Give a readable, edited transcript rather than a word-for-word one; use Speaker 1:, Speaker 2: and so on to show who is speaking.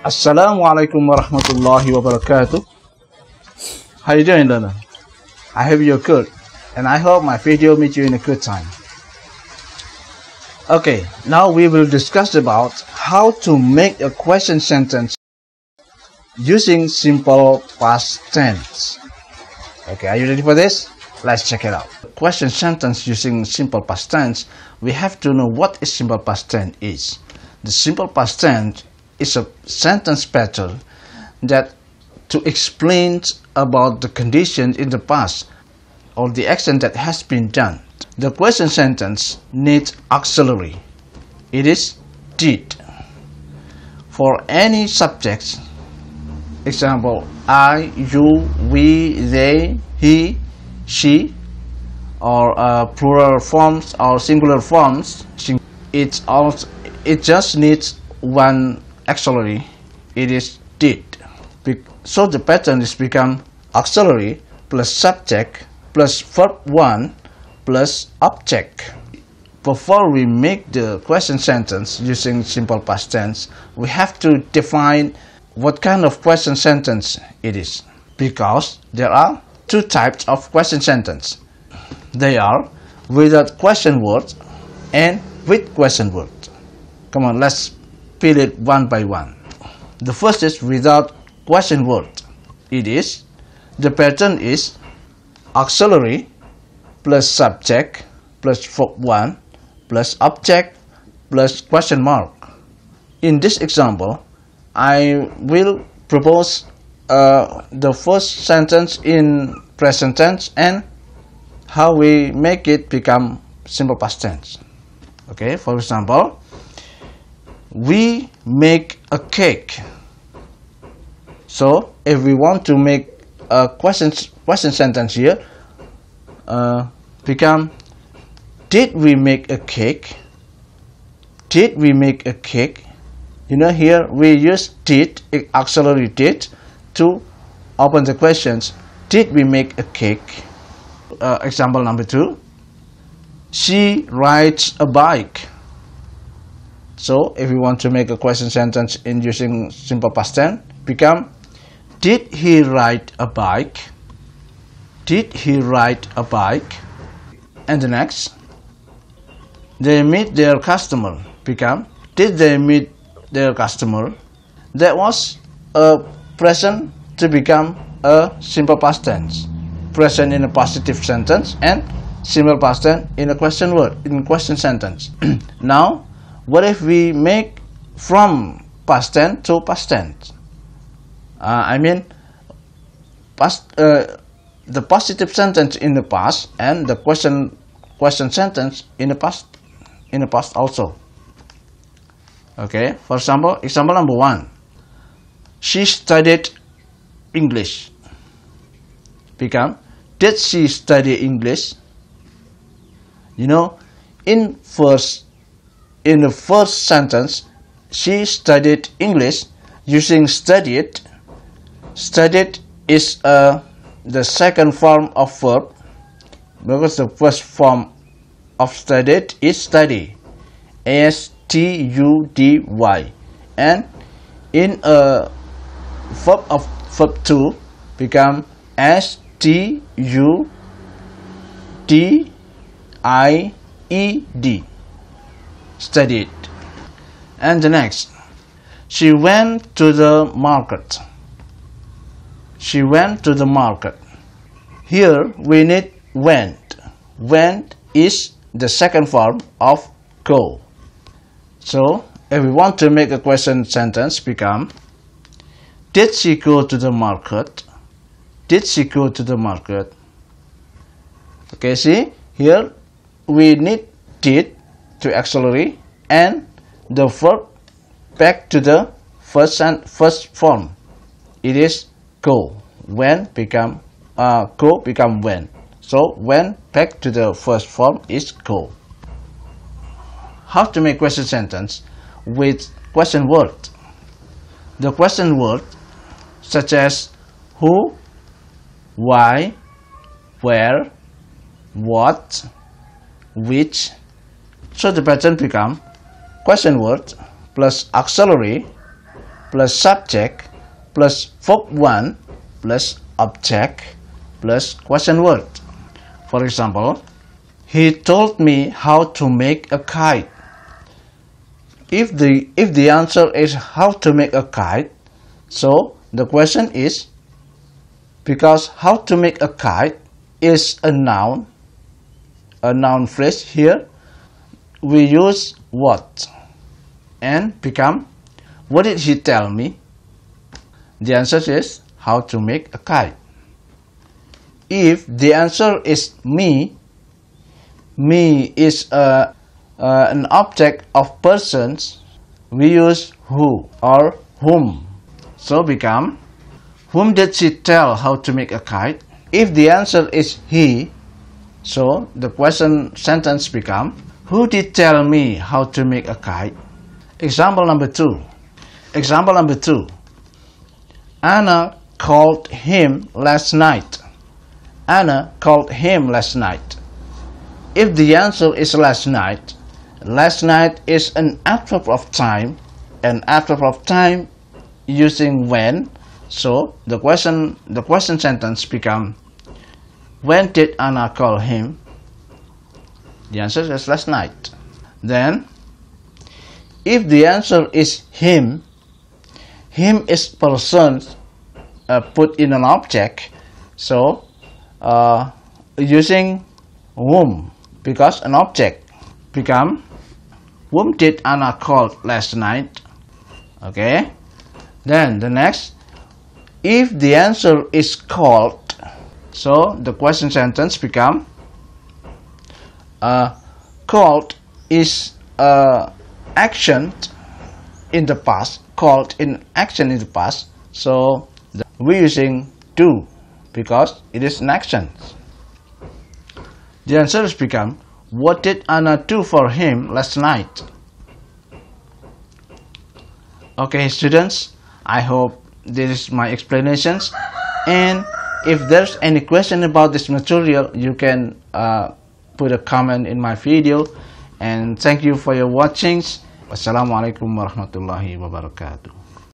Speaker 1: Assalamualaikum warahmatullahi wabarakatuh. How you doing, learner? I hope you're good, and I hope my video meets you in a good time. Okay, now we will discuss about how to make a question sentence using simple past tense. Okay, are you ready for this? Let's check it out. Question sentence using simple past tense. We have to know what is simple past tense is. The simple past tense is a sentence pattern that to explain about the condition in the past or the action that has been done. The question sentence needs auxiliary. It is did. For any subjects, example, I, you, we, they, he, she, or plural forms or singular forms, it just needs one auxiliary. It is did. So the pattern is become auxiliary plus subject plus verb 1 plus object. Before we make the question sentence using simple past tense, we have to define what kind of question sentence it is, because there are two types of question sentence. They are without question word and with question word. Come on, let's peel it one by one. The first is without question word. The pattern is auxiliary plus subject plus verb 1 plus object plus question mark. In this example, I will propose the first sentence in present tense and how we make it become simple past tense. Okay, for example, we make a cake. So if we want to make a question sentence here, become did we make a cake? Did we make a cake? You know, here we use did, auxiliary did, to open the questions. Did we make a cake? Example number 2. She rides a bike. So if we want to make a question sentence in using simple past tense, become did he ride a bike? Did he ride a bike? And the next, they meet their customer, become did they meet their customer? That was a present to become a simple past tense. Present in a positive sentence and simple past tense in a question word, in question sentence. Now, what if we make from past tense to past tense? The positive sentence in the past and the question sentence in the past also. Okay, for example number 1. She studied English. Become did she study English? You know, in the first sentence, she studied English using studied. Studied is the second form of verb, because the first form of studied is study, study, and in a verb of verb 2 become studied, studied. And the next, she went to the market. She went to the market. Here we need went. Went is the second form of go. So if we want to make a question sentence, become did she go to the market? Did she go to the market? Okay, see here we need did to auxiliary and the verb back to the first form. It is go. When become go become when. So when back to the first form is go. How to make question sentence with question word? The question word such as who, why, where, what, which. So the pattern become question word plus auxiliary plus subject plus verb 1 plus object plus question word. For example, he told me how to make a kite. If the answer is how to make a kite, so the question is, because how to make a kite is a noun phrase here, we use what and become what did he tell me? The answer is how to make a kite. If the answer is me is an object of persons, we use who or whom. So become, whom did she tell how to make a kite? If the answer is he, so the question sentence become, who did tell me how to make a kite? Example number 2. Anna called him last night. Anna called him last night. If the answer is last night is an adverb of time, using when, so the question sentence become, when did Anna call him? The answer is last night. Then, if the answer is him is person put in an object, so using whom, because an object become, whom did Anna call last night? Okay. Then the next, if the answer is called, so the question sentence become, called is action in the past, called in action in the past, so we're using do because it is an action. The answer is become, what did Anna do for him last night? Okay students, I hope this is my explanations, and if there's any question about this material, you can put a comment in my video. And thank you for your watchings. Wassalamualaikum warahmatullahi wabarakatuh.